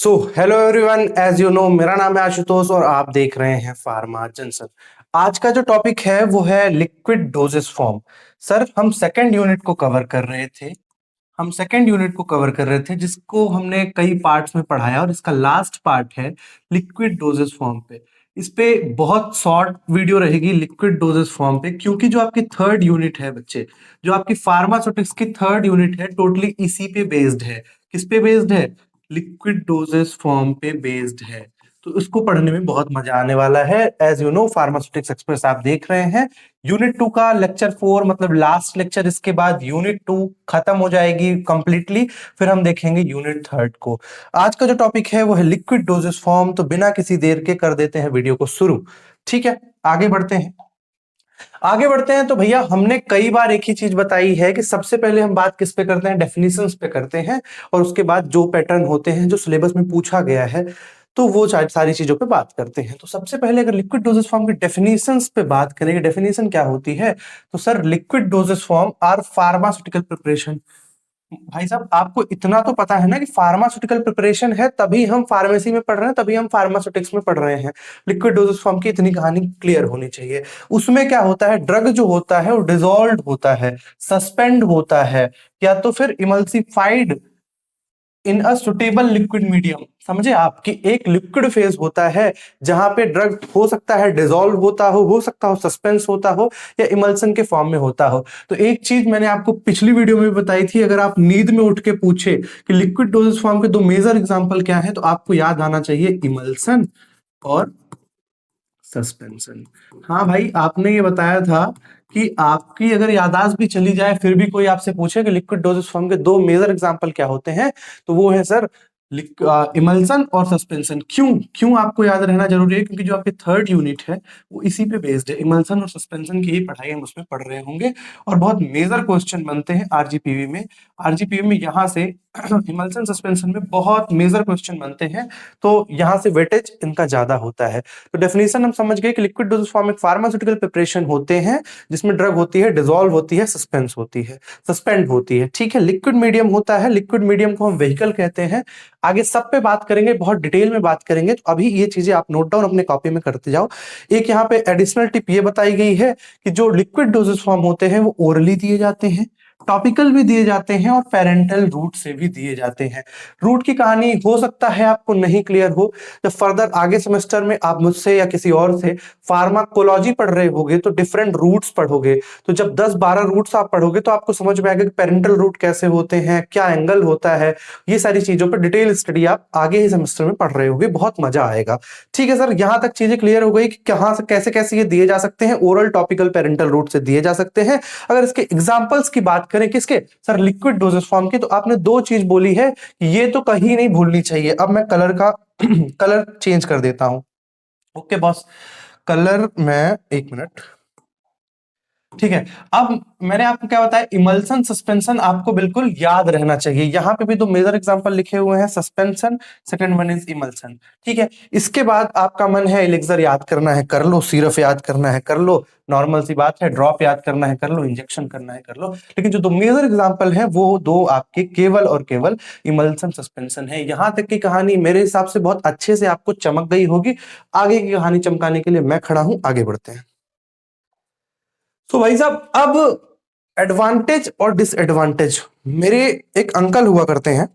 So hello everyone, as you know मेरा नाम है आशुतोष और आप देख रहे हैं फार्मा जंक्शन। आज का जो टॉपिक है वो है लिक्विड डोजेस फॉर्म। सर हम सेकंड यूनिट को कवर कर रहे थे। जिसको हमने कई पार्ट्स में पढ़ाया और इसका लास्ट पार्ट है लिक्विड डोजेस फॉर्म पे। इस पे बहुत शॉर्ट वीडियो रहेगी लिक्विड डोजेस फॉर्म पे, क्योंकि जो आपकी थर्ड यूनिट है बच्चे, जो आपकी फार्मास्यूटिक्स की थर्ड यूनिट है, टोटली इसी पे बेस्ड है। किस पे बेस्ड है? लिक्विड डोजेस फॉर्म पे बेस्ड है। तो इसको पढ़ने में बहुत मजा आने वाला है। As you know pharmaceutics express आप देख रहे हैं। यूनिट 2 का लेक्चर 4 मतलब लास्ट लेक्चर, इसके बाद यूनिट 2 खत्म हो जाएगी कंप्लीटली। फिर हम देखेंगे यूनिट 3 को। आज का जो टॉपिक है वो है लिक्विड डोजेस फॉर्म। तो बिना किसी देर के कर देते हैं वीडियो को शुरू। ठीक है, आगे बढ़ते हैं तो भैया हमने कई बार एक ही चीज बताई है कि सबसे पहले हम बात किस पे करते हैं, डेफिनेशंस पे करते हैं। और उसके बाद जो पैटर्न होते हैं जो सिलेबस में पूछा गया है तो वो सारी चीजों पे बात करते हैं। तो सबसे पहले अगर लिक्विड डोजेस फॉर्म की डेफिनेशंस पे बात करेंगे, डेफिनेशन क्या होती है, तो sir liquid doses form are pharmaceutical preparation. भाई साहब आपको इतना तो पता है ना कि फार्मास्यूटिकल प्रिपरेशन है, तभी हम फार्मेसी में पढ़ रहे हैं, तभी हम फार्मास्यूटिक्स में पढ़ रहे हैं। लिक्विड डोजेस फॉर्म की इतनी कहानी क्लियर होनी चाहिए। उसमें क्या होता है, ड्रग जो होता है वो डिसॉल्व होता है, सस्पेंड होता है, या तो फिर emulsified in a suitable liquid medium. समझे आप कि एक लिक्विड फेज होता है जहां पे ड्रग हो सकता है डिसॉल्व हो सकता हो सस्पेंस होता हो, या इमल्सन के फॉर्म में होता हो। तो एक चीज मैंने आपको पिछली वीडियो में बताई थी, अगर आप नींद में उठ के पूछे कि लिक्विड डोजेस फॉर्म के दो मेजर एग्जांपल क्या है, तो आपको याद आना चाहिए इमल्सन और सस्पेंशन। हाँ भाई, आपने ये बताया था कि आपकी अगर याददाश्त भी चली जाए फिर भी कोई आपसे पूछे कि लिक्विड डोजेस फॉर्म के दो मेजर एग्जांपल क्या होते हैं, तो वो है सर इमल्सन और सस्पेंशन। क्यों क्यों आपको याद रहना जरूरी है? क्योंकि जो आपकी थर्ड यूनिट है वो इसी पे बेस्ड है। इमल्सन और सस्पेंशन की ही पढ़ाई हम उसमें पढ़ रहे होंगे और बहुत मेजर क्वेश्चन बनते हैं आरजीपीवी में। आरजीपीवी में यहाँ से इमल्सन सस्पेंशन में बहुत मेजर क्वेश्चन बनते हैं, तो यहाँ से वेटेज इनका ज्यादा होता है। तो डेफिनेशन हम समझ गए कि लिक्विड डोजेस फॉर्म एक फार्मास्यूटिकल प्रिपरेशन होते हैं जिसमें ड्रग होती है, डिसॉल्व होती है, सस्पेंस होती है, सस्पेंड होती है। ठीक है, लिक्विड मीडियम होता है, लिक्विड मीडियम को हम व्हीकल कहते हैं। आगे सब पे बात करेंगे, बहुत डिटेल में बात करेंगे। तो अभी ये चीजें आप नोट डाउन अपने कॉपी में करते जाओ। एक यहाँ पे एडिशनल टिप ये बताई गई है कि जो लिक्विड डोजेस फॉर्म होते हैं वो ओरली दिए जाते हैं, टॉपिकल भी दिए जाते हैं और पेरेंटल रूट से भी दिए जाते हैं। रूट की कहानी हो सकता है आपको नहीं क्लियर हो, जब फर्दर आगे सेमेस्टर में आप मुझसे या किसी और से फार्माकोलॉजी पढ़ रहे होगे तो डिफरेंट रूट्स पढ़ोगे। तो जब 10-12 रूट्स आप पढ़ोगे तो आपको समझ में आएगा कि पेरेंटल रूट कैसे होते हैं, क्या एंगल होता है। ये सारी चीजों पर डिटेल स्टडी आप आगे ही सेमेस्टर में पढ़ रहे होगे, बहुत मजा आएगा। ठीक है सर, यहां तक चीजें क्लियर हो गई कि कहां से कैसे कैसे ये दिए जा सकते हैं, ओरल, टॉपिकल, पेरेंटल रूट से दिए जा सकते हैं। अगर इसके एग्जांपल्स की बात करें, किसके सर, लिक्विड डोजेस फॉर्म की, तो आपने दो चीज बोली है कि ये तो कहीं नहीं भूलनी चाहिए। अब मैं कलर का कलर चेंज कर देता हूं। ओके बॉस, कलर मैं एक मिनट। ठीक है, अब मैंने आपको क्या बताया, इमल्सन सस्पेंशन आपको बिल्कुल याद रहना चाहिए। यहां पे भी दो मेजर एग्जांपल लिखे हुए हैं, suspension, second one is emulsion. ठीक है, इसके बाद आपका मन है एलिक्सर याद करना है कर लो, सिरप याद करना है कर लो, नॉर्मल सी बात है, ड्रॉप याद करना है कर लो, इंजेक्शन करना है कर लो। लेकिन जो दो मेजर एग्जांपल हैं वो दो आपके केवल और केवल इमल्सन सस्पेंशन है। यहां तक की कहानी मेरे हिसाब से बहुत अच्छे से आपको चमक गई होगी। आगे की कहानी चमकाने के लिए मैं खड़ा हूं, आगे बढ़ते हैं। तो भाई साहब अब एडवांटेज और डिसएडवांटेज। मेरे एक अंकल हुआ करते हैं।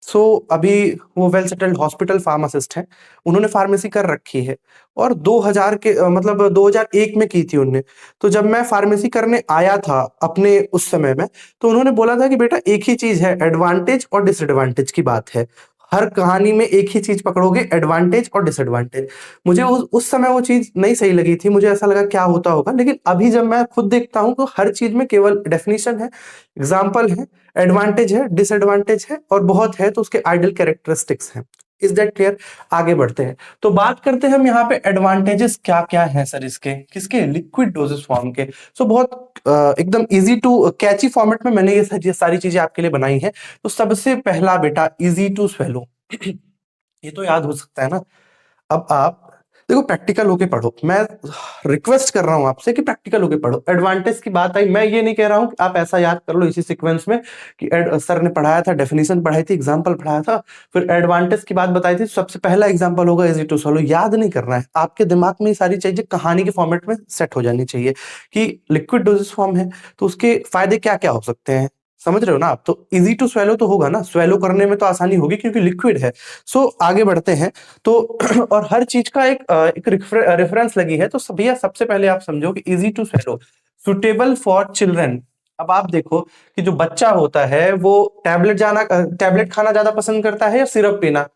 सो अभी वो वेल सेटल्ड हॉस्पिटल फार्मासिस्ट हैं। उन्होंने फार्मेसी कर रखी है और 2000 के मतलब 2001 में की थी उनने। तो जब मैं फार्मेसी करने आया था अपने उस समय में, तो उन्होंने बोला था कि बेटा एक ही चीज है, एडवांटेज और डिसएडवांटेज की बात है। हर कहानी में एक ही चीज पकड़ोगे, एडवांटेज और डिसएडवांटेज। मुझे उस समय वो चीज नहीं सही लगी थी, मुझे ऐसा लगा क्या होता होगा। लेकिन अभी जब मैं खुद देखता हूं तो हर चीज में केवल डेफिनेशन है, एग्जाम्पल है, एडवांटेज है, डिसएडवांटेज है और बहुत है तो उसके आइडल कैरेक्टरिस्टिक्स हैं। Is that clear? आगे बढ़ते हैं तो बात करते हैं हम यहाँ पे एडवांटेजेस क्या क्या हैं सर इसके, किसके, लिक्विड डोजेस फॉर्म के। सो बहुत एकदम इजी टू कैची फॉर्मेट में मैंने ये सारी चीजें आपके लिए बनाई हैं। तो सबसे पहला बेटा, इजी टू स्वेलो। ये तो याद हो सकता है ना। अब आप देखो प्रैक्टिकल होके पढ़ो, मैं रिक्वेस्ट कर रहा हूं आपसे कि प्रैक्टिकल होके पढ़ो। एडवांटेज की बात आई, मैं ये नहीं कह रहा हूं कि आप ऐसा याद कर लो इसी सीक्वेंस में कि सर ने पढ़ाया था, डेफिनेशन पढ़ाई थी, एग्जांपल पढ़ाया था, फिर एडवांटेज की बात बताई थी, सबसे पहला एग्जांपल होगा इजी टू सॉल्व। याद नहीं करना है, आपके दिमाग में ये सारी चीजें कहानी के फॉर्मेट में सेट हो जानी चाहिए कि लिक्विड डोजेस फॉर्म है तो उसके फायदे क्या क्या हो सकते हैं। समझ रहे हो ना आप? तो इजी टू स्वेलो तो होगा ना, स्वेलो करने में तो आसानी होगी क्योंकि लिक्विड है। सो आगे बढ़ते हैं तो और हर चीज का एक रेफरेंस लगी है, तो भैया सबसे पहले आप समझो कि easy to swallow, suitable for children. अब आप देखो कि जो बच्चा होता है वो टैबलेट खाना ज्यादा पसंद करता है या सिरप पीना?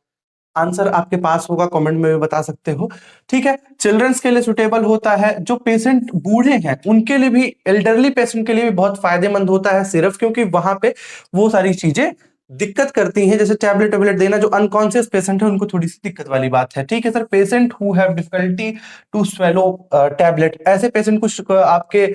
आंसर आपके पास होगा, कमेंट में भी बता सकते हो। ठीक है, चिल्ड्रंस के लिए सुटेबल होता है, जो पेशेंट बूढ़े हैं उनके लिए भी, एल्डरली पेशेंट के लिए भी बहुत फायदेमंद होता है सिर्फ, क्योंकि वहां पे वो सारी चीजें दिक्कत करती हैं, जैसे टैबलेट देना, जो अनकॉन्शियस पेशेंट है उनको थोड़ी सी दिक्कत वाली बात है। ठीक है sir, patient who have difficulty to swallow tablet, ऐसे पेशेंट कुछ आपके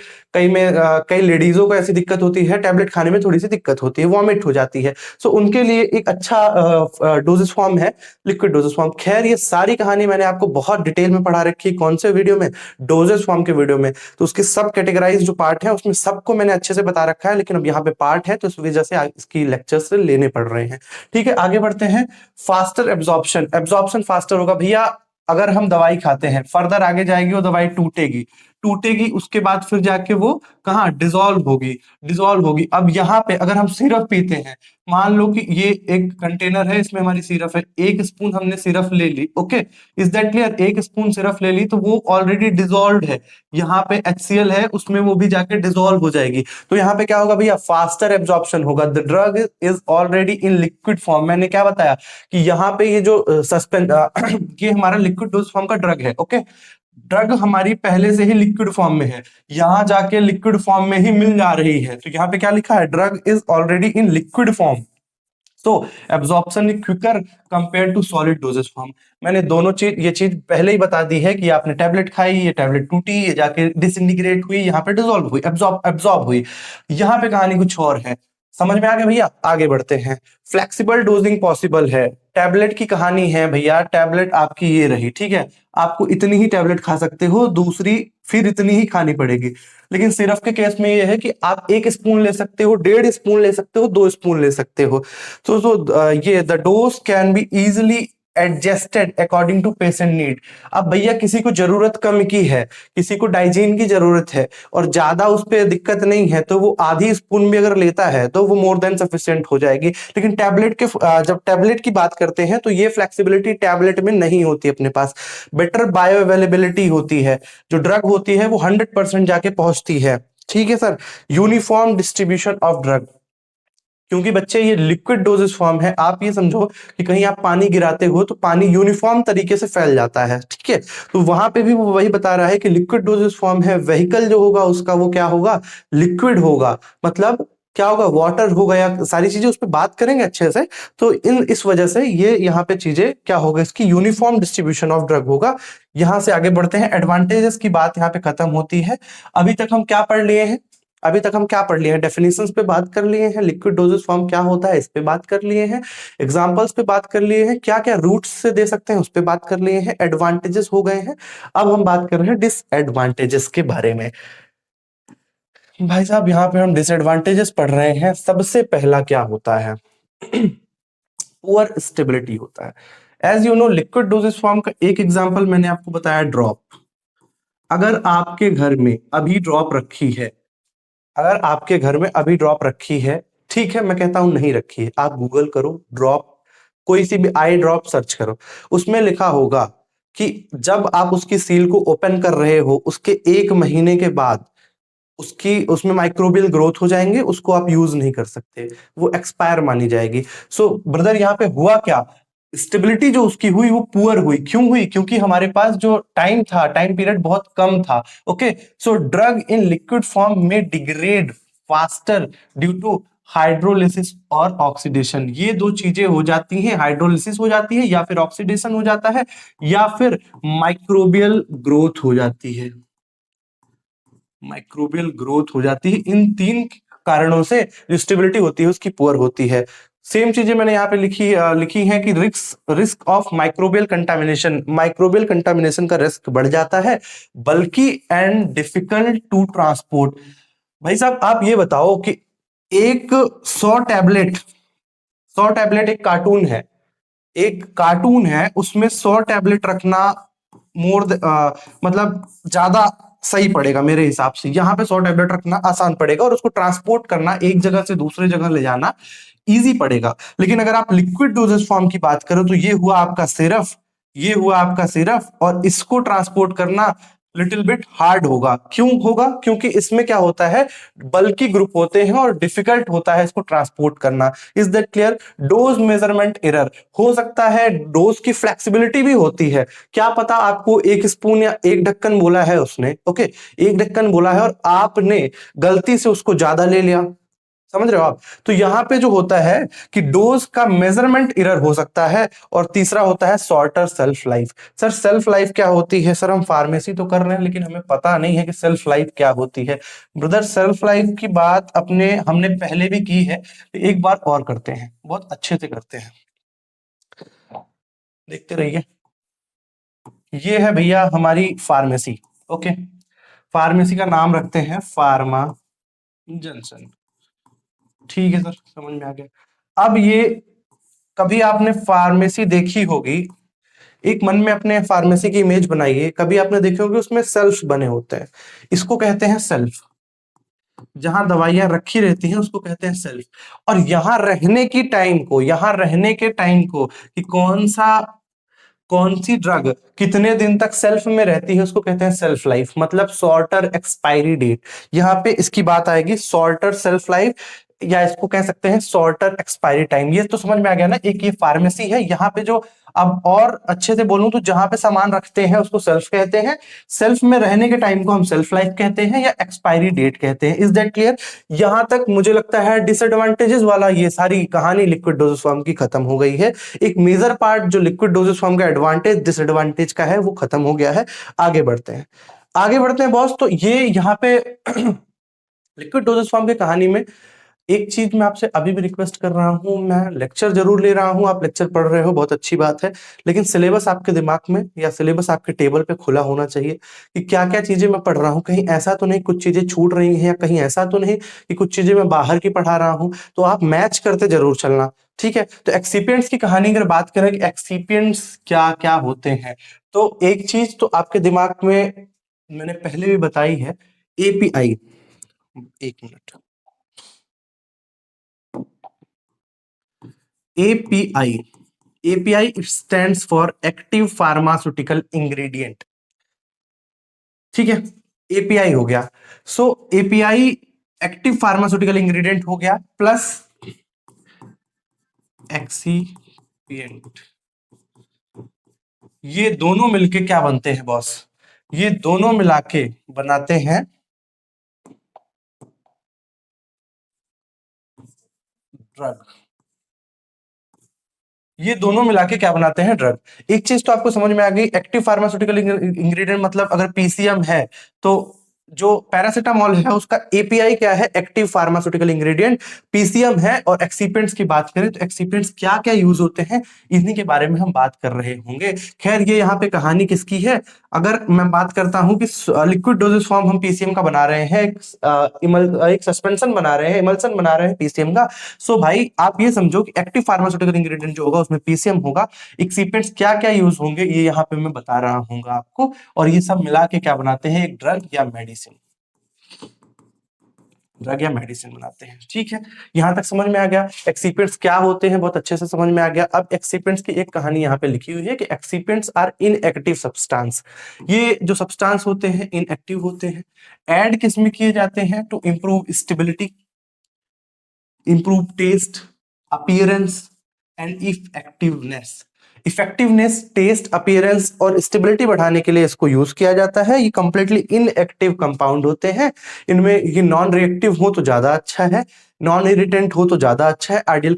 कई लेडीजों को ऐसी दिक्कत होती है, टैबलेट खाने में थोड़ी सी दिक्कत होती है, वॉमिट हो जाती है। सो उनके लिए एक अच्छा डोजेस फॉर्म है लिक्विड डोजेस फॉर्म। खैर ये सारी कहानी मैंने आपको बहुत डिटेल में पढ़ा रखी है, कौन से वीडियो में? डोजेस फॉर्म के वीडियो में। तो उसके सब कैटेगराइज जो पार्ट है उसमें सबको मैंने अच्छे से बता रखा है, लेकिन अब यहाँ पे पार्ट है तो इस वजह से इसकी लेक्चर्स लेने पड़ रहे हैं। ठीक है, आगे बढ़ते हैं। फास्टर एब्जॉर्प्शन, एब्जॉर्प्शन फास्टर होगा भैया। अगर हम दवाई खाते हैं, फर्दर आगे जाएगी वो दवाई टूटेगी, टूटेगी उसके बाद फिर जाके वो कहाँ डिसॉल्व होगी, डिसॉल्व होगी। अब यहाँ पे अगर हम सिरप पीते हैं, मान लो कि ये एक कंटेनर है, इसमें हमारी सिरप है, एक स्पून हमने सिरप ले ली, ओके, इज दैट क्लियर? एक स्पून सिरप ले ली तो वो ऑलरेडी डिसॉल्व्ड है, यहाँ पे HCl है उसमें, वो भी जाके डिसॉल्व हो जाएगी। तो यहाँ पे क्या होगा भैया? फास्टर एब्जॉर्प्शन होगा। The drug is already in liquid form. मैंने क्या बताया कि यहाँ पे ये जो सस्पेंड ये हमारा लिक्विड डोज फॉर्म का ड्रग है, ओके, ड्रग हमारी पहले से ही लिक्विड फॉर्म में है, यहां जाके लिक्विड फॉर्म में ही मिल जा रही है, तो यहाँ पे क्या लिखा है? Drug is already in liquid form, so absorption quicker compare to solid doses form. मैंने दोनों चीज, ये चीज पहले ही बता दी है कि आपने टैबलेट खाई, ये टैबलेट टूटी, ये जाके डिसइंटीग्रेट हुई, यहाँ पे डिसॉल्व हुई, एब्जॉर्ब हुई। यहाँ पे कहानी कुछ और है। समझ में आ गया भैया? आगे बढ़ते हैं। फ्लेक्सिबल डोजिंग पॉसिबल है। टैबलेट की कहानी है भैया, टैबलेट आपकी ये रही, ठीक है, आपको इतनी ही टैबलेट खा सकते हो, दूसरी फिर इतनी ही खानी पड़ेगी। लेकिन सिरप के केस में ये है कि आप 1 स्पून ले सकते हो, 1.5 स्पून ले सकते हो, 2 स्पून ले सकते हो। ये the dose can be easily adjusted according to patient need. अब भैया किसी को जरूरत कम की है, किसी को डाइजीन की जरूरत है और ज्यादा उस पर दिक्कत नहीं है, तो वो आधी स्पून भी अगर लेता है तो वो मोर देन सफिशिएंट हो जाएगी। लेकिन जब टैबलेट की बात करते हैं तो ये फ्लेक्सिबिलिटी टैबलेट में नहीं होती अपने पास। बेटर बायो अवेलेबिलिटी होती है, जो ड्रग होती है वो 100% जाके पहुंचती है। ठीक है sir. Uniform distribution of drug, क्योंकि बच्चे ये लिक्विड डोजेस फॉर्म है, आप ये समझो कि कहीं आप पानी गिराते हो तो पानी यूनिफॉर्म तरीके से फैल जाता है, ठीक है, तो वहां पे भी वो वही बता रहा है कि लिक्विड डोजेस फॉर्म है। व्हीकल जो होगा उसका वो क्या होगा? लिक्विड होगा, मतलब क्या होगा? वाटर होगा, या सारी चीजें उस पर बात करेंगे अच्छे से। तो इस वजह से ये यहाँ पे चीजें क्या होगा, इसकी यूनिफॉर्म डिस्ट्रीब्यूशन ऑफ ड्रग होगा। यहां से आगे बढ़ते हैं, एडवांटेजेस की बात यहाँ पे खत्म होती है। अभी तक हम क्या पढ़ लिए हैं? अभी तक हम क्या पढ़ लिए हैं? डेफिनेशंस पे बात कर लिए हैं, लिक्विड डोजेस फॉर्म क्या होता है इस पे बात कर लिए हैं, एग्जांपल्स पे बात कर लिए हैं, क्या क्या रूट्स से दे सकते हैं उस पे बात कर लिए हैं, एडवांटेजेस हो गए हैं। अब हम बात कर रहे हैं डिसएडवांटेजेस के बारे में। भाई साहब यहाँ पे हम डिसएडवांटेजेस पढ़ रहे हैं। सबसे पहला क्या होता है? पुअर स्टेबिलिटी होता है। As you know, liquid doses form का एक एग्जांपल मैंने आपको बताया, ड्रॉप। अगर आपके घर में अभी ड्रॉप रखी है, अगर आपके घर में अभी ड्रॉप रखी है, ठीक है, मैं कहता हूं नहीं रखी है, आप गूगल करो ड्रॉप, कोई सी भी आई ड्रॉप सर्च करो, उसमें लिखा होगा कि जब आप उसकी सील को ओपन कर रहे हो उसके 1 महीने के बाद उसमें माइक्रोबियल ग्रोथ हो जाएंगे, उसको आप यूज नहीं कर सकते, वो एक्सपायर मानी जाएगी। सो ब्रदर यहाँ पे हुआ क्या? स्टेबिलिटी जो उसकी हुई वो पुअर हुई। क्यों हुई? क्योंकि हमारे पास जो टाइम पीरियड बहुत कम था। Okay, so drug in liquid form में degrade faster due to hydrolysis और ऑक्सीडेशन। ये दो चीजें हो जाती हैं, हाइड्रोलिसिस हो जाती है या फिर ऑक्सीडेशन हो जाता है या फिर माइक्रोबियल ग्रोथ हो जाती है, माइक्रोबियल ग्रोथ हो जाती है। इन 3 कारणों से जो स्टेबिलिटी होती है उसकी पुअर होती है। सेम चीजें मैंने यहाँ पे लिखी हैं कि रिस्क ऑफ माइक्रोबियल कंटामिनेशन का रिस्क बढ़ जाता है, बल्कि एंड डिफिकल्ट टू ट्रांसपोर्ट। भाई साहब आप ये बताओ कि एक 100 टैबलेट एक कार्टून है, उसमें 100 टैबलेट रखना मतलब ज्यादा सही पड़ेगा मेरे हिसाब से। यहाँ पे 100 टैबलेट रखना आसान पड़ेगा और उसको ट्रांसपोर्ट करना, एक जगह से दूसरे जगह ले जाना इजी पड़ेगा। लेकिन अगर आप लिक्विड डोजेज फॉर्म की बात करो तो ये हुआ आपका सिरफ, और इसको ट्रांसपोर्ट करना लिटिल बिट हार्ड होगा। क्यों होगा? क्योंकि इसमें क्या होता है, बल्कि ग्रुप होते हैं और डिफिकल्ट होता है इसको ट्रांसपोर्ट करना। Is that clear? Dose measurement error हो सकता है, डोज की फ्लेक्सिबिलिटी भी होती है। क्या पता आपको 1 स्पून या 1 ढक्कन बोला है उसने, ओके, 1 ढक्कन बोला है और आपने गलती से उसको ज्यादा ले लिया, समझ रहे हो आप? तो यहां पे जो होता है कि डोज का मेजरमेंट एरर हो सकता है। और तीसरा होता है shorter self life. Sir self life क्या होती है? सर हम फार्मेसी तो कर रहे हैं लेकिन हमें पता नहीं है कि सेल्फ लाइफ क्या होती है। ब्रदर सेल्फ लाइफ की बात हमने पहले भी की है, एक बार और करते हैं, बहुत अच्छे से करते हैं, देखते रहिए। ये है भैया हमारी फार्मेसी, ओके, फार्मेसी का नाम रखते हैं फार्मा जंक्शन। ठीक है सर, समझ में आ गया। अब ये कभी आपने फार्मेसी देखी होगी, एक मन में अपने फार्मेसी की इमेज बनाइए। कभी आपने देखे होंगे उसमें सेल्फ बने होते हैं, इसको कहते हैं सेल्फ। जहां दवाइयां रखी रहती हैं उसको कहते हैं सेल्फ। और यहां रहने के टाइम को कि कौन सी ड्रग कितने दिन तक सेल्फ में रहती है उसको कहते हैं सेल्फ लाइफ, मतलब शॉर्टर एक्सपायरी डेट। यहाँ पे इसकी बात आएगी शॉर्टर सेल्फ लाइफ, या इसको कह सकते हैं शॉर्टर एक्सपायरी टाइम। ये तो समझ में आ गया ना। एक ये फार्मेसी है, यहाँ पे जो, अब और अच्छे से बोलूं तो जहां पे सामान रखते हैं उसको सेल्फ कहते हैं, सेल्फ में रहने के टाइम को हम सेल्फ लाइफ कहते हैं या एक्सपायरी डेट कहते हैं। Is that clear? यहां तक मुझे लगता है डिसएडवांटेजेस वाला ये सारी कहानी लिक्विड डोजेज फॉर्म की खत्म हो गई है। एक मेजर पार्ट जो लिक्विड डोजेज फॉर्म का एडवांटेज डिसएडवांटेज का है वो खत्म हो गया है। आगे बढ़ते हैं बॉस। तो ये यहाँ पे लिक्विड डोजेज फॉर्म की कहानी में एक चीज मैं आपसे अभी भी रिक्वेस्ट कर रहा हूं, मैं लेक्चर जरूर ले रहा हूं, आप लेक्चर पढ़ रहे हो, बहुत अच्छी बात है, लेकिन सिलेबस आपके दिमाग में या सिलेबस आपके टेबल पे खुला होना चाहिए कि क्या क्या चीजें मैं पढ़ रहा हूं। कहीं ऐसा तो नहीं कुछ चीजें छूट रही हैं, या कहीं ऐसा तो नहीं कि कुछ चीजें मैं बाहर की पढ़ा रहा हूं। तो आप मैच करते जरूर चलना, ठीक है? तो एक्सिपिएंट्स की कहानी अगर बात करें कि एक्सिपिएंट्स क्या क्या होते हैं, तो एक चीज तो आपके दिमाग में मैंने पहले भी बताई है, एपीआई। एक minute, API, API stands for active pharmaceutical ingredient, ठीक है? एपीआई हो गया। सो एपीआई एक्टिव फार्मास्यूटिकल इंग्रेडिएंट हो गया, प्लस एक्सीपिएंट। ये दोनों मिलके क्या बनते हैं बॉस? ये दोनों मिला के बनाते हैं ड्रग। ये दोनों मिला के क्या बनाते हैं? ड्रग। एक चीज तो आपको समझ में आ गई, एक्टिव फार्मास्यूटिकल इंग्रेडिएंट मतलब अगर पीसीएम है तो जो पैरासिटामॉल है उसका एपीआई क्या है? Active pharmaceutical ingredient. पीसीएम है। और एक्सिपिएंट्स की बात करें तो एक्सिपिएंट्स क्या क्या यूज होते हैं इन्हीं के बारे में हम बात कर रहे होंगे। खैर ये यहाँ पे कहानी किसकी है? अगर मैं बात करता हूं कि लिक्विड डोजेज फॉर्म हम पीसीएम का बना रहे हैं, एक सस्पेंशन बना रहे हैं, इमल्सन बना रहे हैं पीसीएम का। सो भाई आप ये समझो कि एक्टिव फार्मास्यूटिकल इंग्रेडिएंट जो होगा उसमें पीसीएम होगा। एक्सिपिएंट्स क्या क्या यूज होंगे ये यहाँ पे मैं बता रहा हूँ आपको, और ये सब मिला के क्या बनाते हैं? एक ड्रग या मेडिसिन बनाते हैं, ठीक है? यहां तक समझ में आ गया। एक्सिपिएंट्स क्या होते हैं बहुत अच्छे से समझ में आ गया। अब एक्सिपिएंट्स की एक कहानी यहाँ पे लिखी हुई है कि एक्सिपिएंट्स आर इनएक्टिव सब्सटेंस। ये जो सब्सटेंस होते हैं इनएक्टिव होते हैं। ऐड किसमें किए जाते हैं? To improve stability, improve taste, appearance and effectiveness, taste, appearance और स्टेबिलिटी बढ़ाने के लिए इसको यूज किया जाता है। ये कंप्लीटली इनएक्टिव कंपाउंड होते हैं। इनमें ये नॉन रिएक्टिव हो तो ज्यादा अच्छा है, नॉन इरिटेंट हो तो ज्यादा अच्छा है। आइडियल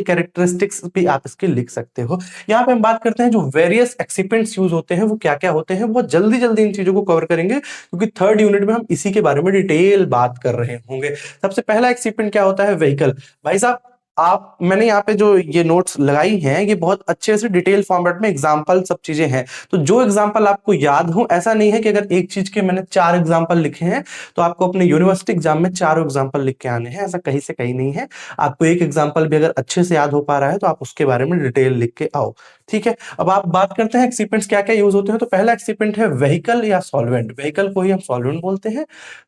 कैरेक्टरिस्टिक्स भी आप इसके लिख सकते हो। यहाँ पे हम बात करते हैं जो वेरियस एक्सिपेंट्स यूज होते हैं वो क्या क्या होते हैं। बहुत जल्दी जल्दी इन चीजों को कवर करेंगे क्योंकि थर्ड यूनिट में हम इसी के बारे में डिटेल बात कर रहे होंगे। सबसे पहला एक्सिपेंट क्या होता है? व्हीकल। भाई साहब मैंने यहाँ पे जो ये नोट्स लगाई हैं, ये बहुत अच्छे से डिटेल फॉर्मेट में एग्जाम्पल सब चीजें हैं। तो जो एग्जाम्पल आपको याद हो, ऐसा नहीं है कि अगर एक चीज के मैंने 4 एग्जाम्पल लिखे हैं तो आपको अपने यूनिवर्सिटी एग्जाम में चारों एग्जाम्पल लिख के आने हैं, ऐसा कहीं से कहीं नहीं है। आपको एक एग्जाम्पल भी अगर अच्छे से याद हो पा रहा है तो आप उसके बारे में डिटेल लिख के आओ, ठीक है। अब आप बात करते हैं एक्सिपेंट्स क्या क्या यूज होते हैं। तो पहला एक्सिपेंट है व्हीकल या सॉल्वेंट। व्हीकल को ही हम सॉल्वेंट बोलते हैं।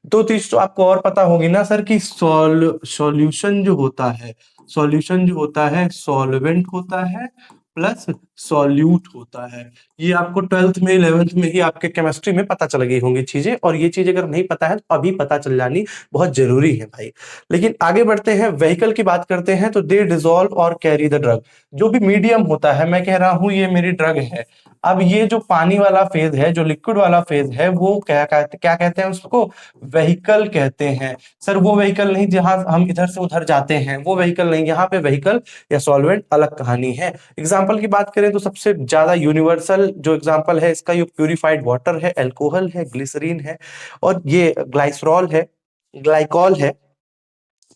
दो चीज तो आपको और पता होगी ना सर, कि सॉल्यूशन जो होता है, सॉल्यूशन जो होता है सॉल्वेंट होता है प्लस सॉल्यूट होता है। ये आपको 12th में 11th में ही आपके केमिस्ट्री में पता चल गई होंगी चीजें, और ये चीज अगर नहीं पता है तो अभी पता चल जानी बहुत जरूरी है भाई। लेकिन आगे बढ़ते हैं, व्हीकल की बात करते हैं तो दे डिजोल्व और कैरी द ड्रग। जो भी मीडियम होता है, मैं कह रहा हूं ये मेरी ड्रग है। अब ये जो पानी वाला फेज है, जो लिक्विड वाला फेज है, वो क्या कहते हैं उसको, व्हीकल कहते हैं। सर वो व्हीकल नहीं जहां हम इधर से उधर जाते हैं, वो व्हीकल नहीं। यहाँ पे व्हीकल या सॉल्वेंट अलग कहानी है। एग्जाम्पल की बात करें तो सबसे ज्यादा यूनिवर्सल जो एग्जाम्पल है इसका, ये प्यूरिफाइड वाटर है, एल्कोहल है, ग्लिसरीन है, और ये ग्लाइसरॉल है, ग्लाइकॉल है,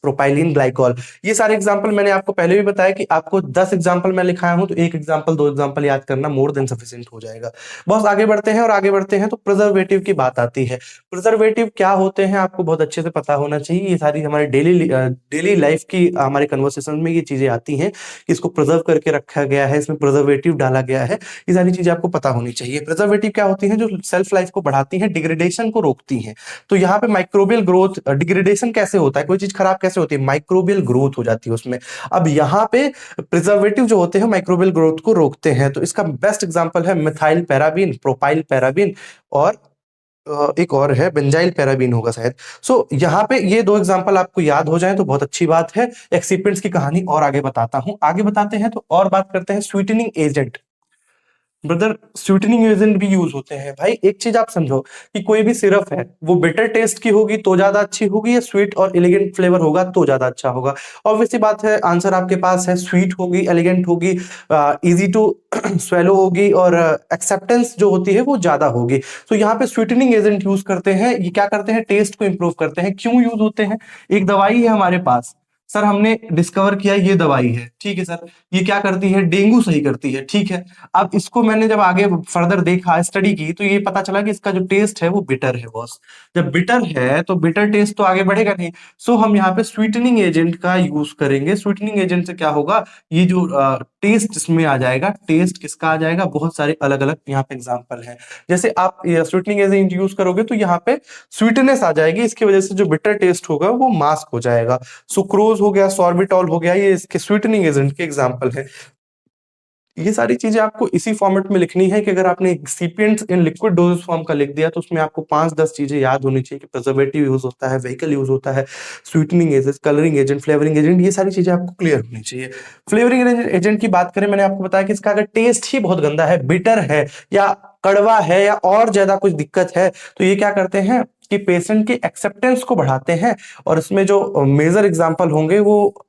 प्रोपाइलिन ग्लाइकॉल। ये सारे एग्जांपल मैंने आपको पहले भी बताया कि आपको 10 एग्जांपल मैं लिखाया हूं तो एक एग्जांपल 2 एग्जांपल याद करना मोर देन सफिशिएंट हो जाएगा। बहुत आगे बढ़ते हैं, और आगे बढ़ते हैं तो प्रिजर्वेटिव की बात आती है। प्रिजर्वेटिव क्या होते हैं आपको बहुत अच्छे से पता होना चाहिए। ये सारी हमारे डेली लाइफ की हमारे कन्वर्सेशन में ये चीजें आती हैं कि इसको प्रिजर्व करके रखा गया है, इसमें प्रिजर्वेटिव डाला गया है। ये सारी चीजें आपको पता होनी चाहिए। प्रिजर्वेटिव क्या होती है, जो सेल्फ लाइफ को बढ़ाती है, डिग्रेडेशन को रोकती है। तो यहाँ पे माइक्रोबियल ग्रोथ, डिग्रेडेशन कैसे होता है, कोई चीज खराब कैसे होती है, माइक्रोबियल ग्रोथ हो जाती है उसमें। अब यहाँ पे प्रिजर्वेटिव जो होते हैं माइक्रोबियल ग्रोथ को रोकते हैं। तो इसका बेस्ट एग्जांपल है मिथाइल पैराबीन, प्रोपाइल पैराबीन, और एक और है बेंजाइल पैराबीन होगा शायद। सो यहाँ पे ये 2 एग्जांपल आपको याद हो जाए तो बहुत अच्छी बात है। एक्सिपेंट्स की कहानी और आगे बताता हूं, आगे बताते हैं तो और बात करते हैं sweetening agent. Brother sweetening agent भी यूज होते हैं भाई। एक चीज आप समझो कि कोई भी सिरप है वो बिटर टेस्ट की होगी तो ज्यादा अच्छी होगी, या स्वीट और एलिगेंट फ्लेवर होगा तो ज्यादा अच्छा होगा। ऑब्वियसली बात है, आंसर आपके पास है, स्वीट होगी, एलिगेंट होगी, इजी टू स्वेलो होगी, और एक्सेप्टेंस जो होती है वो ज्यादा होगी। तो यहाँ पे स्वीटनिंग एजेंट यूज करते हैं। ये क्या करते हैं, टेस्ट को इंप्रूव करते हैं। क्यों यूज होते हैं, एक दवाई है हमारे पास सर, हमने डिस्कवर किया ये दवाई है, ठीक है सर, ये क्या करती है, डेंगू सही करती है, ठीक है। अब इसको मैंने जब आगे फर्दर देखा, स्टडी की, तो ये पता चला कि इसका जो टेस्ट है वो बिटर है बॉस। जब बिटर है तो बिटर टेस्ट तो आगे बढ़ेगा नहीं। सो हम यहाँ पे स्वीटनिंग एजेंट का यूज करेंगे। स्वीटनिंग एजेंट से क्या होगा, ये जो टेस्ट इसमें आ जाएगा। टेस्ट किसका आ जाएगा, बहुत सारे अलग अलग यहाँ पे एग्जाम्पल है। जैसे आप स्वीटनिंग एजेंट यूज करोगे तो यहाँ पे स्वीटनेस आ जाएगी, इसकी वजह से जो बिटर टेस्ट होगा वो मास्क हो जाएगा। सुक्रोज हो गया, सॉर्बिटॉल हो गया, ये इसके स्वीटनिंग एजेंट के एग्जाम्पल है। ये सारी चीजें आपको इसी फॉर्मेट में लिखनी है कि अगर आपने excipients in liquid doses form का लिख दिया तो उसमें आपको 5-10 चीजें याद होनी चाहिए कि प्रिजर्वेटिव यूज होता है, व्हीकल यूज होता है, sweetening agent, colouring agent, flavouring agent, ये सारी चीजें आपको क्लियर होनी चाहिए। फ्लेवरिंग एजेंट की बात करें, मैंने आपको बताया कि इसका अगर टेस्ट ही बहुत गंदा है, बिटर है, या कड़वा है, या और ज्यादा कुछ दिक्कत है, तो ये क्या करते हैं कि पेशेंट की एक्सेप्टेंस को बढ़ाते हैं। और इसमें जो मेजर एग्जाम्पल होंगे वो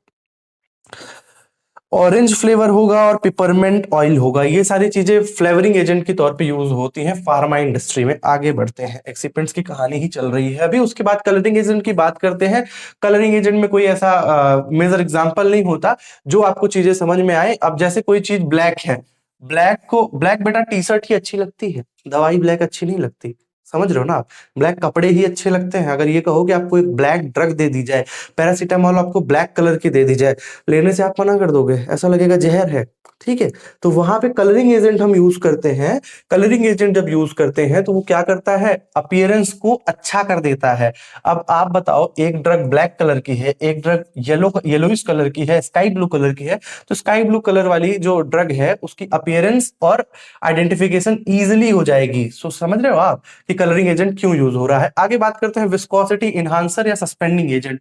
ऑरेंज फ्लेवर होगा और पिपरमेंट ऑयल होगा। ये सारी चीजें फ्लेवरिंग एजेंट के तौर पे यूज होती हैं फार्मा इंडस्ट्री में। आगे बढ़ते हैं, एक्सिपेंट्स की कहानी ही चल रही है अभी। उसके बाद कलरिंग एजेंट की बात करते हैं। कलरिंग एजेंट में कोई ऐसा मेजर एग्जांपल नहीं होता, जो आपको चीजें समझ में आए। अब जैसे कोई चीज ब्लैक है, ब्लैक बेटा टी शर्ट ही अच्छी लगती है, दवाई ब्लैक अच्छी नहीं लगती, समझ रहे हो ना आप। ब्लैक कपड़े ही अच्छे लगते हैं। अगर ये कहो कि आपको एक ब्लैक ड्रग दे दी जाए, पैरासीटामोल आपको ब्लैक कलर की दे दी जाए, लेने से आप मना कर दोगे, ऐसा लगेगा जहर है, ठीक है। तो वहां पे कलरिंग एजेंट हम यूज करते हैं। कलरिंग एजेंट जब यूज करते हैं तो वो क्या करता है, अपीयरेंस को अच्छा कर देता है। अब आप बताओ, एक ड्रग ब्लैक कलर की है, एक ड्रग येलोइश कलर की है, स्काई ब्लू कलर की है, तो स्काई ब्लू कलर वाली जो ड्रग है उसकी अपीयरेंस और आइडेंटिफिकेशन इजिली हो जाएगी। सो समझ रहे हो आप कि कलरिंग एजेंट क्यों यूज हो रहा है। आगे बात करते हैं विस्कोसिटी इनहांसर या सस्पेंडिंग एजेंट।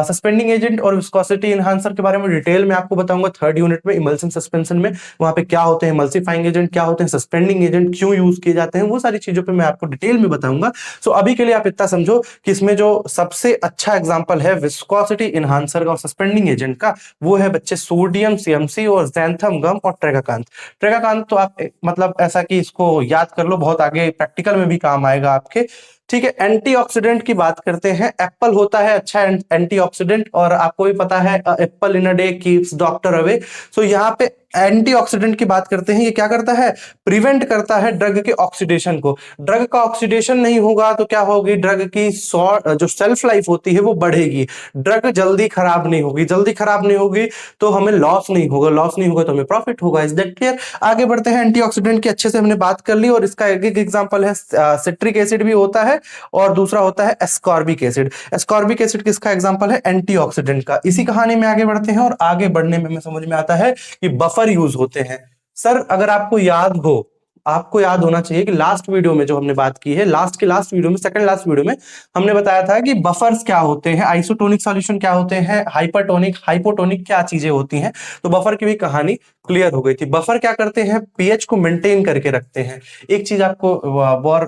सस्पेंडिंग एजेंट और विस्कोसिटी इनहांसर के बारे में डिटेल में आपको बताऊंगा 3rd यूनिट में, इमल्सन सस्पेंशन में। वहां पे क्या होते हैं इमल्सिफाइंग एजेंट, क्या होते हैं सस्पेंडिंग एजेंट, क्यों यूज किए जाते हैं, वो सारी चीजों पे मैं आपको डिटेल में बताऊंगा। सो अभी के लिए आप इतना समझो कि इसमें जो सबसे अच्छा एग्जांपल है विस्कोसिटी इनहांसर का और सस्पेंडिंग एजेंट का, वो है बच्चे सोडियम सीएमसी और ज़ैंथम गम और ट्रेगाकांत। ट्रेगाकांत तो आप मतलब ऐसा कि इसको याद कर लो, बहुत आगे प्रैक्टिकल में भी काम आएगा आपके। ठीक है, एंटीऑक्सीडेंट की बात करते हैं। एप्पल होता है अच्छा एंटीऑक्सीडेंट, और आपको भी पता है apple in a day keeps doctor away. So यहाँ पे एंटीऑक्सीडेंट की बात करते हैं। ये क्या करता है? प्रिवेंट करता है ड्रग के ऑक्सीडेशन को। ड्रग का ऑक्सीडेशन नहीं होगा तो क्या होगी? ड्रग की जो सेल्फ लाइफ होती है वो बढ़ेगी, ड्रग जल्दी खराब नहीं होगी। जल्दी खराब नहीं होगी तो हमें लॉस नहीं होगा, लॉस नहीं होगा तो हमें प्रॉफिट होगा। Is that clear? आगे बढ़ते हैं। एंटीऑक्सीडेंट की अच्छे से हमने बात कर ली, और इसका एक एग्जांपल है सिट्रिक एसिड भी होता है, और दूसरा होता है एस्कॉर्बिक एसिड। एस्कॉर्बिक एसिड किसका एग्जांपल है? एंटीऑक्सीडेंट का। इसी कहानी में आगे बढ़ते हैं, और आगे बढ़ने में हमें समझ में आता है कि बफर यूज होते हैं। सर अगर आपको याद हो, आपको याद होना चाहिए कि लास्ट वीडियो में जो हमने बात की है, लास्ट के लास्ट वीडियो में, सेकंड लास्ट वीडियो में हमने बताया था कि बफर्स क्या होते हैं, आइसोटोनिक सॉल्यूशन क्या होते हैं, हाइपरटोनिक हाइपोटोनिक क्या चीजें होती हैं। तो बफर की भी कहानी क्लियर हो गई थी। बफर क्या करते हैं? पीएच को मेंटेन करके रखते हैं। एक चीज आपको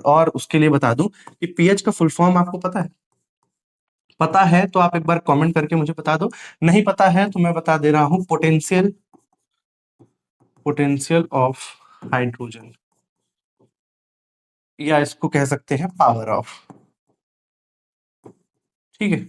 और उसके लिए बता दूं कि पीएच का फुल फॉर्म आपको पता है? पता है तो आप एक बार कमेंट करके मुझे बता दो, नहीं पता है तो मैं बता दे रहा हूं। पोटेंशियल पोटेंशियल ऑफ हाइड्रोजन, या इसको कह सकते हैं पावर ऑफ। ठीक है,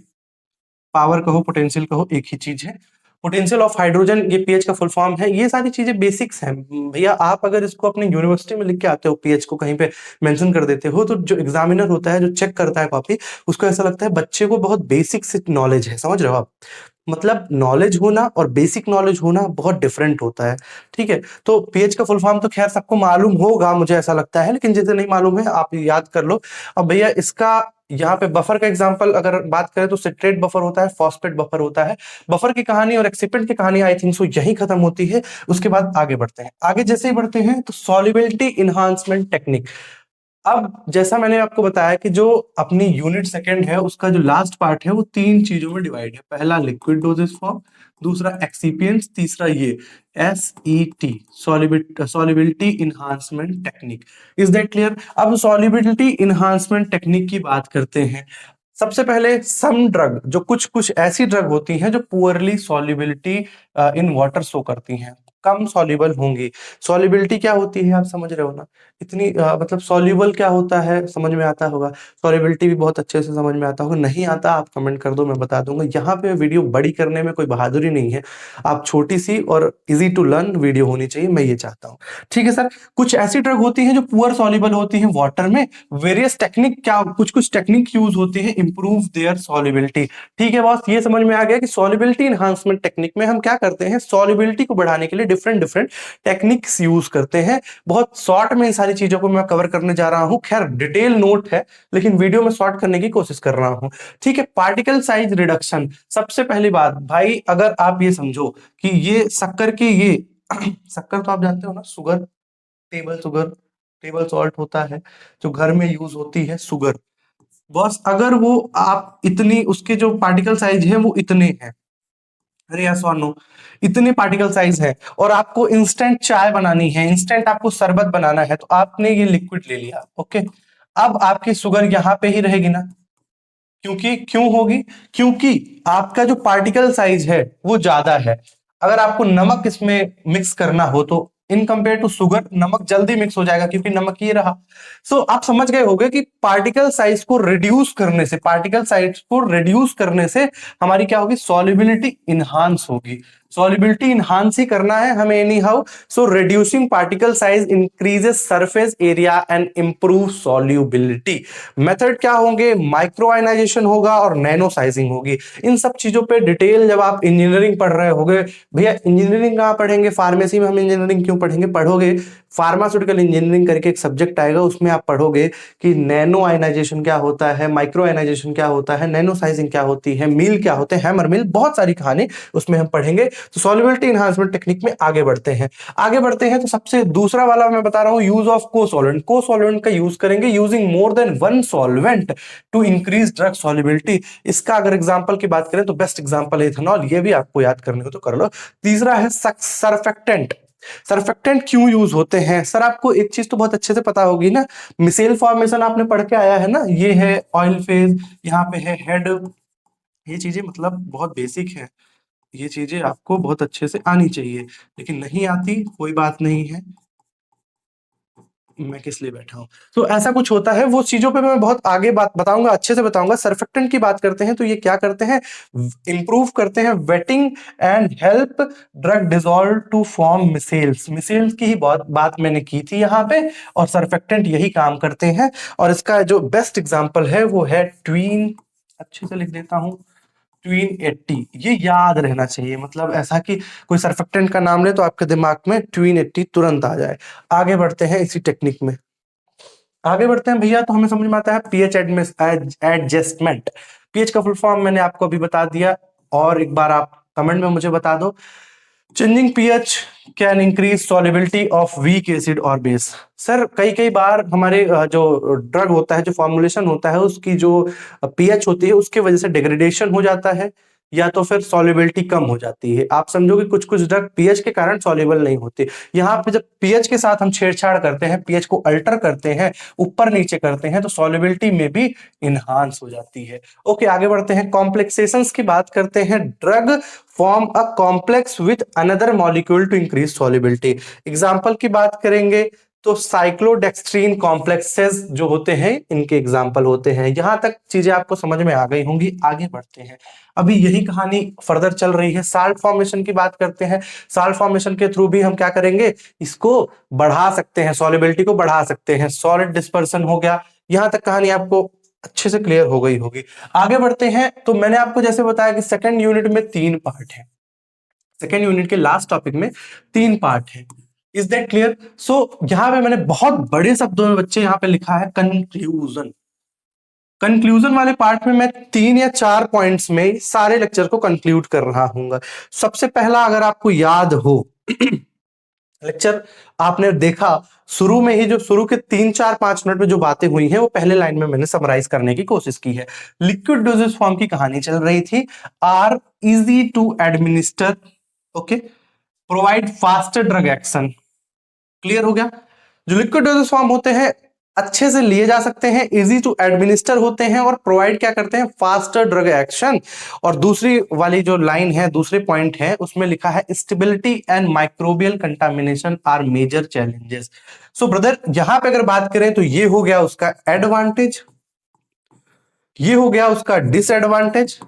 पावर कहो पोटेंशियल कहो एक ही चीज है। पोटेंशियल ऑफ हाइड्रोजन ये पीएच का फुल फॉर्म है। ये सारी चीजें बेसिक्स हैं भैया। आप अगर इसको अपने यूनिवर्सिटी में लिख के आते हो, पीएच को कहीं पे मेंशन कर देते हो, तो जो एग्जामिनर होता है, जो चेक करता है कॉपी, उसको ऐसा लगता है बच्चे को बहुत बेसिक से नॉलेज है। समझ रहे हो आप? मतलब नॉलेज होना और बेसिक नॉलेज होना बहुत डिफरेंट होता है। ठीक है, तो पीएच का फुल फॉर्म तो खैर सबको मालूम होगा मुझे ऐसा लगता है, लेकिन जिसे नहीं मालूम है आप याद कर लो। अब भैया इसका यहाँ पे बफर का एग्जांपल अगर बात करें तो सिट्रेट बफर होता है, फॉस्फेट बफर होता है। बफर की कहानी और एक्सिपेंट की कहानी आई थिंक सो यही खत्म होती है। उसके बाद आगे बढ़ते हैं। आगे जैसे ही बढ़ते हैं तो सॉल्युबिलिटी इनहांसमेंट टेक्निक। अब जैसा मैंने आपको बताया कि जो अपनी यूनिट सेकंड है उसका जो लास्ट पार्ट है वो तीन चीजों में डिवाइड है। पहला लिक्विड डोजेज फॉर्म, दूसरा एक्सिपिएंट्स, तीसरा ये SET, solubility enhancement technique. Is that clear? अब सॉल्युबिलिटी इनहांसमेंट टेक्निक की बात करते हैं। सबसे पहले सम ड्रग, जो कुछ कुछ ऐसी ड्रग होती हैं जो poorly solubility in water show करती हैं, कम सॉल्युबल होंगी। सॉल्युबिलिटी क्या होती है आप समझ रहे हो ना? इतनी मतलब सॉल्युबल क्या होता है समझ में आता होगा, सॉल्युबिलिटी भी बहुत अच्छे से समझ में आता होगा। नहीं आता आप कमेंट कर दो, मैं बता दूंगा। यहाँ पे वीडियो बड़ी करने में कोई बहादुरी नहीं है, आप छोटी सी और इजी टू लर्न वीडियो होनी चाहिए, मैं ये चाहता हूँ। ठीक है सर, कुछ ऐसी ड्रग होती हैं जो पुअर सॉल्युबल होती हैं वाटर में। वेरियस टेक्निक, क्या कुछ कुछ टेक्निक यूज होती है इंप्रूव देयर सॉल्युबिलिटी। ठीक है बॉस, ये समझ में आ गया कि सॉल्युबिलिटी एनहांसमेंट टेक्निक में हम क्या करते हैं, सॉल्युबिलिटी को बढ़ाने के लिए डिफरेंट डिफरेंट टेक्निक्स यूज करते हैं। बहुत शॉर्ट में इन सारी चीजों को मैं कवर करने जा रहा हूं। खैर डिटेल नोट है, लेकिन वीडियो में शॉर्ट करने की कोशिश कर रहा हूं। ठीक है, पार्टिकल साइज रिडक्शन। सबसे पहली बात भाई, अगर आप ये समझो कि ये शक्कर की ये शक्कर तो आप जानते हो ना, शुगर, शुगर, टेबल सॉल्ट होता है जो घर में यूज होती है, शुगर। बॉस अगर वो आप इतनी उसके जो पार्टिकल साइज है वो इतने हैं, अरे यस और नो, इतने पार्टिकल साइज है, और आपको इंस्टेंट चाय बनानी है, इंस्टेंट आपको शरबत बनाना है, तो आपने ये लिक्विड ले लिया, ओके। अब आपकी शुगर यहां पे ही रहेगी ना, क्योंकि क्यों होगी? क्योंकि आपका जो पार्टिकल साइज है वो ज्यादा है। अगर आपको नमक इसमें मिक्स करना हो तो इन कंपेयर टू शुगर नमक जल्दी मिक्स हो जाएगा, क्योंकि नमक ये रहा। सो आप समझ गए होंगे कि पार्टिकल साइज को रिड्यूस करने से, पार्टिकल साइज को रिड्यूस करने से हमारी क्या होगी, सॉल्युबिलिटी इनहांस होगी। सॉल्युबिलिटी इनहांस ही करना है हमें any how. So reducing particle size increases surface area and improve solubility. Method क्या होंगे, माइक्रो आयनाइजेशन होगा और नैनो साइजिंग होगी। इन सब चीजों पे डिटेल जब आप इंजीनियरिंग पढ़ रहे होगे, भैया इंजीनियरिंग कहाँ पढ़ेंगे, फार्मेसी में हम इंजीनियरिंग क्यों पढ़ेंगे, पढ़ोगे फार्मास्यूटिकल इंजीनियरिंग करके एक सब्जेक्ट आएगा, उसमें आप पढ़ोगे कि नैनो आयनाइजेशन क्या होता है, माइक्रो आयनाइजेशन क्या होता है, नैनो साइजिंग क्या होती है, मील क्या होते हैं, हैमर मील, बहुत सारी कहानी उसमें हम पढ़ेंगे। तो सॉल्युबिलिटी एनहांसमेंट टेक्निक में आगे बढ़ते हैं। आगे बढ़ते हैं तो सबसे दूसरा वाला मैं बता रहा हूं, use of cosolvent. Cosolvent का यूज करेंगे, using more than one solvent to increase drug solubility. इसका अगर एग्जांपल की बात करें तो बेस्ट एग्जांपल है इथेनॉल, ये भी आपको याद करने हो तो कर लो। तीसरा है सरफेक्टेंट। सरफेक्टेंट क्यों यूज होते हैं सर? आपको एक चीज तो बहुत अच्छे से पता होगी ना, मिसेल फॉर्मेशन आपने पढ़ के आया है ना, ये है ऑयल फेज, यहाँ पे है हेड, ये चीजें मतलब बहुत बेसिक है, ये चीजें आपको बहुत अच्छे से आनी चाहिए, लेकिन नहीं आती कोई बात नहीं है, मैं किस लिए बैठा हूँ। तो ऐसा कुछ होता है, वो चीजों पे मैं बहुत आगे बात बताऊंगा, अच्छे से बताऊंगा। सर्फेक्टेंट की बात करते हैं तो ये क्या करते हैं, इंप्रूव करते हैं wetting and help drug dissolve to form micelles. Micelles की ही बहुत बात मैंने की थी यहाँ पे, और सर्फेक्टेंट यही काम करते हैं। और इसका जो बेस्ट एग्जांपल है वो है ट्वीन, अच्छे से लिख देता हूँ, ट्वीन 80। ये याद रहना चाहिए, मतलब ऐसा कि कोई सर्फेक्टेंट का नाम ले तो आपके दिमाग में ट्वीन 80 तुरंत आ जाए। आगे बढ़ते हैं इसी टेक्निक में, आगे बढ़ते हैं भैया। तो हमें समझ में आता है पीएच एडजस्टमेंट। पीएच का फुल फॉर्म मैंने आपको अभी बता दिया, और एक बार आप कमेंट में मुझे बता दो। Changing pH can increase solubility of weak acid और बेस। सर कई कई बार हमारे जो ड्रग होता है, जो फॉर्मुलेशन होता है, उसकी जो पीएच होती है उसके वजह से डिग्रेडेशन हो जाता है, या तो फिर सॉल्युबिलिटी कम हो जाती है। आप समझो कि कुछ कुछ ड्रग पीएच के कारण सॉल्युबल नहीं होते। यहाँ पे जब पीएच के साथ हम छेड़छाड़ करते हैं, पीएच को अल्टर करते हैं, ऊपर नीचे करते हैं, तो सॉल्युबिलिटी में भी इनहांस हो जाती है। ओके, आगे बढ़ते हैं। कॉम्प्लेक्सेशंस की बात करते हैं। Drug form a complex with another molecule to increase solubility. Example की बात करेंगे तो साइक्लोडेक्स्ट्रीन कॉम्प्लेक्सेस जो होते हैं, इनके एग्जांपल होते हैं। यहां तक चीजें आपको समझ में आ गई होंगी। आगे बढ़ते हैं, अभी यही कहानी फर्दर चल रही है। साल्ट फॉर्मेशन की बात करते हैं। साल्ट फॉर्मेशन के थ्रू भी हम क्या करेंगे, इसको बढ़ा सकते हैं, सॉल्युबिलिटी को बढ़ा सकते हैं। सॉलिड डिस्पर्सन हो गया। यहां तक कहानी आपको अच्छे से क्लियर हो गई होगी। आगे बढ़ते हैं, तो मैंने आपको जैसे बताया कि सेकंड यूनिट में 3 पार्ट है। सेकेंड यूनिट के लास्ट टॉपिक में 3 पार्ट है। Is that clear? सो यहां पे मैंने बहुत बड़े शब्दों में बच्चे यहां पे लिखा है कंक्लूजन। कंक्लूजन वाले पार्ट में मैं 3 या 4 पॉइंट्स में सारे लेक्चर को कंक्लूड कर रहा हूं। सबसे पहला, अगर आपको याद हो लेक्चर आपने देखा, शुरू में ही जो शुरू के 3 4 5 मिनट में जो बातें हुई हैं वो पहले लाइन में मैंने समराइज करने की कोशिश की है। लिक्विड डोजेज फॉर्म की कहानी चल रही थी। Are easy to administer, okay, provide faster drug action. Clear हो गया? जो लिक्विड डोजेज फॉर्म होते हैं अच्छे से लिए जा सकते हैं, इजी टू एडमिनिस्टर होते हैं, और प्रोवाइड क्या करते हैं, फास्टर ड्रग एक्शन। और दूसरी वाली जो लाइन है, दूसरे पॉइंट है, उसमें लिखा है stability and microbial contamination are major challenges. So brother, यहां पे अगर बात करें तो ये हो गया उसका एडवांटेज, ये हो गया उसका डिसएडवांटेज।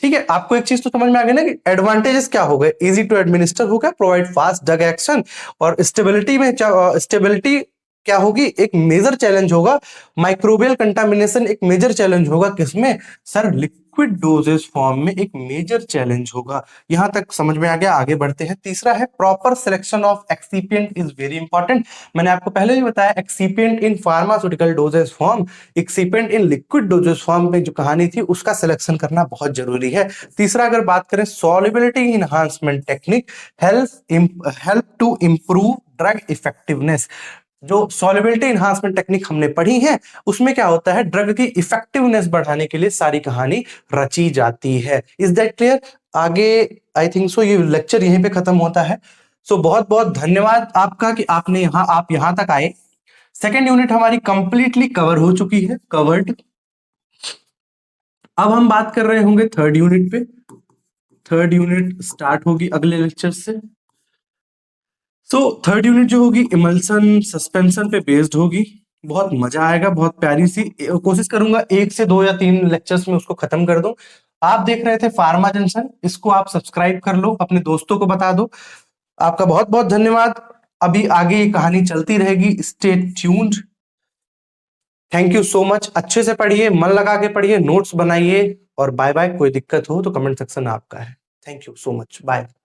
ठीक है, आपको एक चीज तो समझ में आ गई ना कि एडवांटेजेस क्या हो गए, इजी टू एडमिनिस्टर हो गया, प्रोवाइड फास्ट ड्रग एक्शन, और स्टेबिलिटी में स्टेबिलिटी क्या होगी, एक मेजर चैलेंज होगा। माइक्रोबियल कंटामिनेशन एक मेजर चैलेंज होगा। किसमें सर? लिक्विड डोजेज फॉर्म में एक मेजर चैलेंज होगा। यहां तक समझ में आ गया। आगे बढ़ते हैं। तीसरा है proper selection of excipient is very important. मैंने आपको पहले भी बताया, excipient in pharmaceutical doses form, excipient in liquid doses form में जो कहानी थी उसका सिलेक्शन करना बहुत जरूरी है। तीसरा, अगर बात करें solubility enhancement technique help to improve drug effectiveness. जो सॉल्युबिलिटी इनहांसमेंट टेक्निक हमने पढ़ी है उसमें क्या होता है, ड्रग की इफेक्टिवनेस बढ़ाने के लिए सारी कहानी रची जाती है। Is that clear? आगे आई थिंक सो ये लेक्चर यहीं पे खत्म होता है। सो बहुत बहुत धन्यवाद आपका कि आप यहां तक आए। सेकेंड यूनिट हमारी कंप्लीटली कवर हो चुकी है, कवर्ड। अब हम बात कर रहे होंगे थर्ड यूनिट पे। थर्ड यूनिट स्टार्ट होगी अगले लेक्चर से। सो थर्ड यूनिट जो होगी इमल्सन सस्पेंशन पे बेस्ड होगी। बहुत मजा आएगा, बहुत प्यारी सी। कोशिश करूंगा 1 से 2 या 3 लेक्चर्स में उसको खत्म कर दूं। आप देख रहे थे फार्मा जंक्शन, इसको आप सब्सक्राइब कर लो, अपने दोस्तों को बता दो। आपका बहुत बहुत धन्यवाद। अभी आगे ये कहानी चलती रहेगी, stay tuned. Thank you so much. अच्छे से पढ़िए, मन लगा के पढ़िए, नोट्स बनाइए, और बाय बाय। कोई दिक्कत हो तो कमेंट सेक्शन आपका है। Thank you so much, bye.